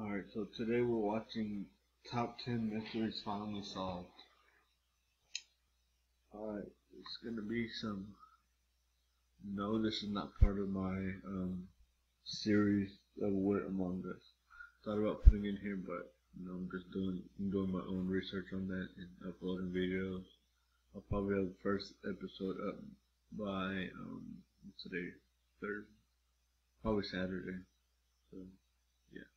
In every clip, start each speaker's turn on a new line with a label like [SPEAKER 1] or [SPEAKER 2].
[SPEAKER 1] Alright, so today we're watching Top 10 Mysteries Finally Solved. Alright, it's gonna be some... No, this is not part of my series of Wit Among Us. Thought about putting it in here, but I'm just doing my own research on that and uploading videos. I'll probably have the first episode up by what's today? Thursday? Probably Saturday. So yeah.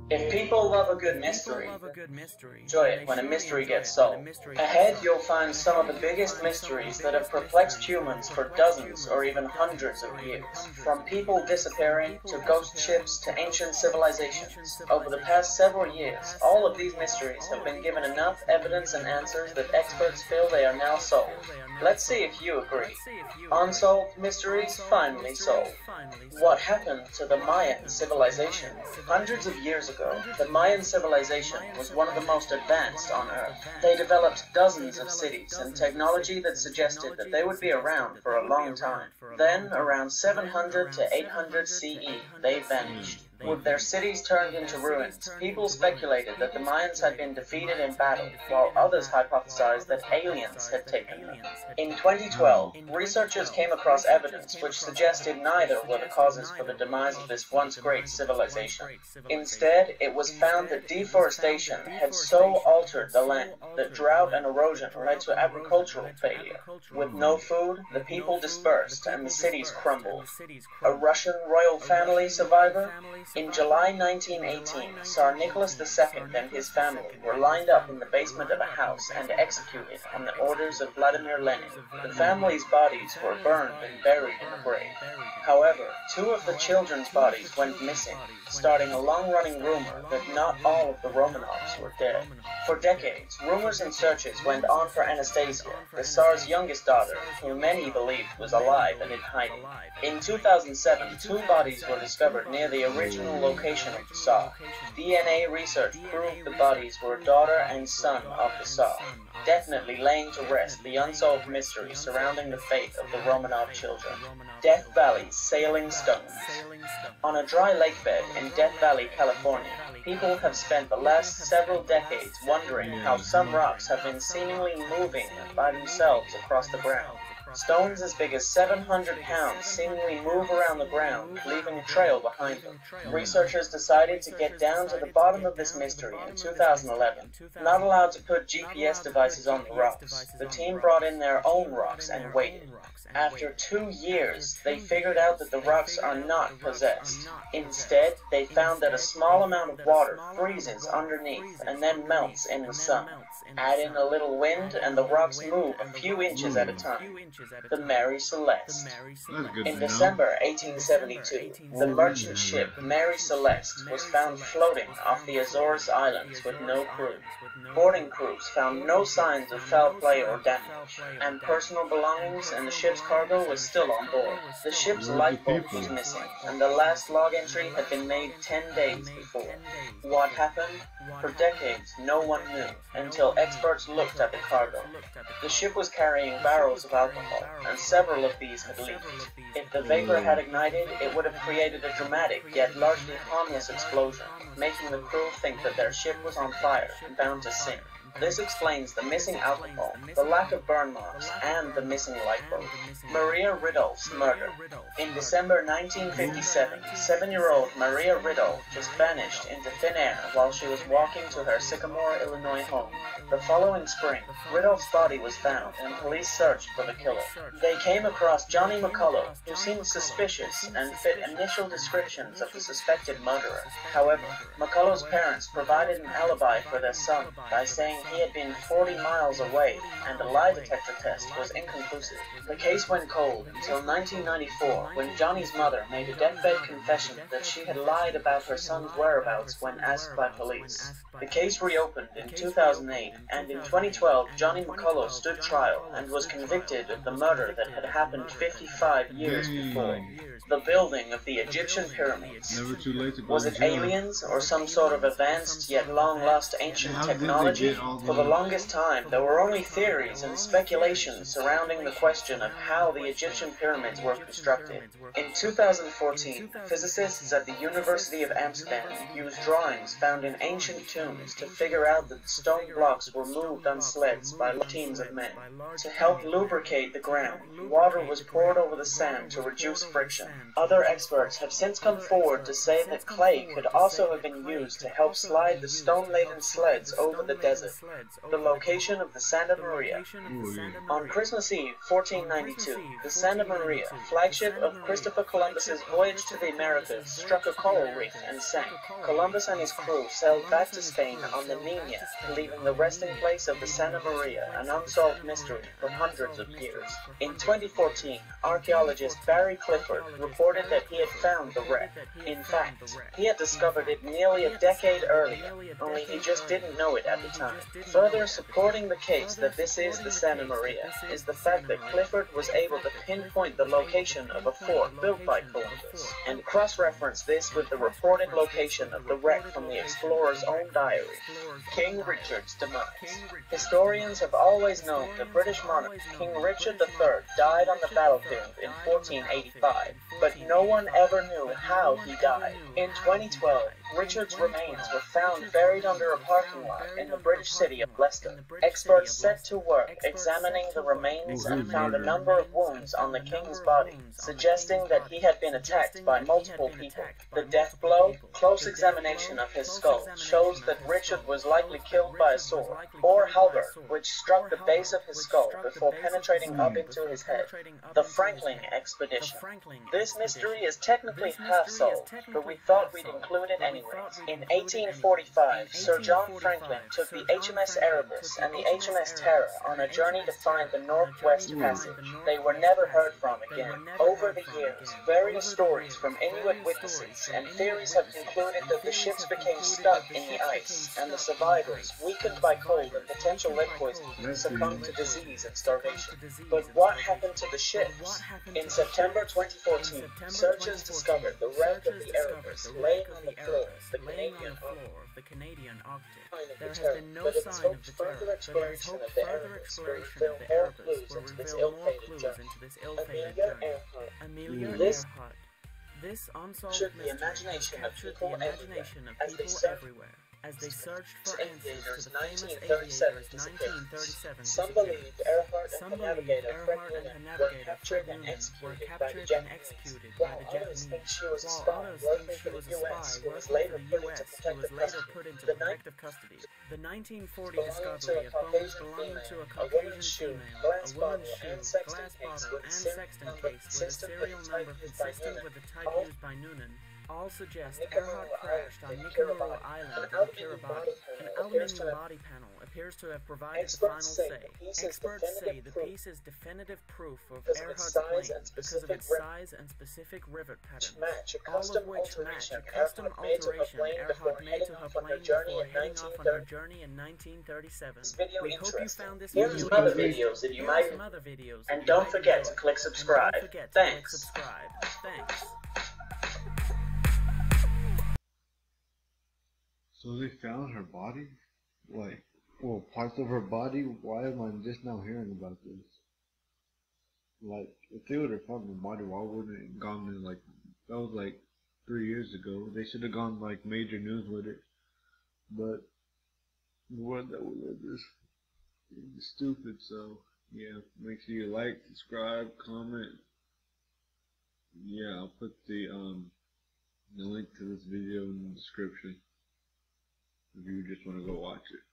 [SPEAKER 2] If people love a good mystery, enjoy it when a mystery gets solved. Ahead, you'll find some of the biggest mysteries that have perplexed humans for dozens or even hundreds of years. From people disappearing, to ghost ships, to ancient civilizations. Over the past several years, all of these mysteries have been given enough evidence and answers that experts feel they are now solved. Let's see if you agree. Unsolved mysteries finally solved. What happened to the Mayan civilization? Hundreds of years ago, the Mayan civilization was one of the most advanced on Earth. They developed dozens of cities and technology that suggested that they would be around for a long time. Then, around 700 to 800 CE, they vanished. With their cities turned into ruins, people speculated that the Mayans had been defeated in battle, while others hypothesized that aliens had taken them. In 2012, researchers came across evidence which suggested neither were the causes for the demise of this once great civilization. Instead, it was found that deforestation had so altered the land that drought and erosion led to agricultural failure. With no food, the people dispersed and the cities crumbled. A Russian royal family survivor? In July 1918, Tsar Nicholas II and his family were lined up in the basement of a house and executed on the orders of Vladimir Lenin. The family's bodies were burned and buried in a grave. However, two of the children's bodies went missing, starting a long-running rumor that not all of the Romanovs were dead. For decades, rumors and searches went on for Anastasia, the Tsar's youngest daughter, who many believed was alive and in hiding. In 2007, two bodies were discovered near the original location of the Tsar. DNA research proved the bodies were daughter and son of the Tsar, definitely laying to rest the unsolved mystery surrounding the fate of the Romanov children. Death Valley's Sailing Stones. On a dry lake bed in Death Valley, California, people have spent the last several decades wondering how some rocks have been seemingly moving by themselves across the ground. Stones as big as 700 pounds seemingly move around the ground, leaving a trail behind them. Researchers decided to get down to the bottom of this mystery in 2011. Not allowed to put GPS devices on the rocks, the team brought in their own rocks and waited. After 2 years, they figured out that the rocks are not possessed. Instead, they found that a small amount of water freezes underneath and then melts in the sun. Add in a little wind and the rocks move a few inches at a time. The Mary Celeste. In December 1872, the merchant ship Mary Celeste was found floating off the Azores Islands with no crew. Boarding crews found no signs of foul play or damage, and personal belongings and the ship's cargo was still on board. The ship's lifeboat was missing, and the last log entry had been made 10 days before. What happened? For decades, no one knew, until experts looked at the cargo. The ship was carrying barrels of alcohol, and several of these had leaked. If the vapor had ignited, it would have created a dramatic yet largely harmless explosion, making the crew think that their ship was on fire and bound to sink. This explains the missing alcohol, the lack of burn marks, and the missing lifeboat. Maria Riddell's murder. In December 1957, 7-year-old Maria Riddell just vanished into thin air while she was walking to her Sycamore, Illinois home. The following spring, Riddell's body was found and police searched for the killer. They came across Johnny McCullough, who seemed suspicious and fit initial descriptions of the suspected murderer. However, McCullough's parents provided an alibi for their son by saying he had been 40 miles away and a lie detector test was inconclusive. The case went cold until 1994 when Johnny's mother made a deathbed confession that she had lied about her son's whereabouts when asked by police. The case reopened in 2008, and in 2012 Johnny McCullough stood trial and was convicted of the murder that had happened 55 years before. The building of the Egyptian pyramids. Was it aliens or some sort of advanced yet long-lost ancient technology? For the longest time, there were only theories and speculations surrounding the question of how the Egyptian pyramids were constructed. In 2014, physicists at the University of Amsterdam used drawings found in ancient tombs to figure out that the stone blocks were moved on sleds by teams of men. To help lubricate the ground, water was poured over the sand to reduce friction. Other experts have since come forward to say that clay could also have been used to help slide the stone-laden sleds over the desert. The location of the Santa Maria. On Christmas Eve, 1492, the Santa Maria, flagship of Christopher Columbus's voyage to the Americas, struck a coral reef and sank. Columbus and his crew sailed back to Spain on the Niña, leaving the resting place of the Santa Maria an unsolved mystery for hundreds of years. In 2014, archaeologist Barry Clifford reported that he had found the wreck. In fact, he had discovered it nearly a decade earlier, only he just didn't know it at the time. Further supporting the case that this is the Santa Maria is the fact that Clifford was able to pinpoint the location of a fort built by Columbus, and cross-reference this with the reported location of the wreck from the explorer's own diary. King Richard's demise. Historians have always known the British monarch, King Richard III, died on the battlefield in 1485, but no one ever knew how he died. In 2012, Richard's remains were found buried under a parking lot in the British city of Leicester. Experts set to work examining the remains and found a number of wounds on the king's body, suggesting that he had been attacked by multiple people. The death blow, close examination of his skull, shows that Richard was likely killed by a sword, or halberd, which struck the base of his skull before penetrating up into his head. The Franklin Expedition. This mystery is technically half solved, but we thought we'd include it anyways. In 1845, Sir John Franklin took the HMS Erebus and the HMS Terror on a journey to find the Northwest Passage. They were never heard from again. Over the years, various stories from Inuit witnesses and theories have concluded that the ships became stuck in the ice, and the survivors, weakened by cold and potential lead poisoning, succumbed to disease and starvation. But what happened to the ships? In September 2014, searchers discovered the wreck of the Erebus laying on the floor of the Canadian Arctic. There has been no sign of the terror, but there is hope further exploration of the Erebus will reveal more clues into this ill-fated journey. Amelia Earhart. This unsolved mystery has captured the imagination of people everywhere as they searched for answers to the famous aviator's 1937
[SPEAKER 3] Some believed Earhart and her navigator Fred Noonan were captured and executed by the Japanese, while others think she was a spy working for the U.S. who was later put into protective custody.
[SPEAKER 2] The 1940 discovery of bones belonging to a Caucasian female, a woman's shoe, glass bottle, and sexton case with a serial number consistent with the type used by Noonan all suggest Earhart crashed on Nicaragua Island in Kiribati. An aluminium body panel appears to have provided the final say. Experts say the piece is definitive proof of Earhart's plane because of its size and specific rivet patterns, all of which match a custom alteration Earhart made to her plane before heading off on her journey in 1937. We hope you found this video.
[SPEAKER 3] Here are some other videos that you might, and don't forget to click subscribe. Thanks.
[SPEAKER 1] So they found her body? Like, well, parts of her body? Why am I just now hearing about this? Like, if they would have found the body, why wouldn't it have gone in, like, that was like 3 years ago. They should have gone, like, major news with it. But the world that we live is stupid, so, yeah, make sure you like, subscribe, comment. Yeah, I'll put the link to this video in the description if you just want to go watch it.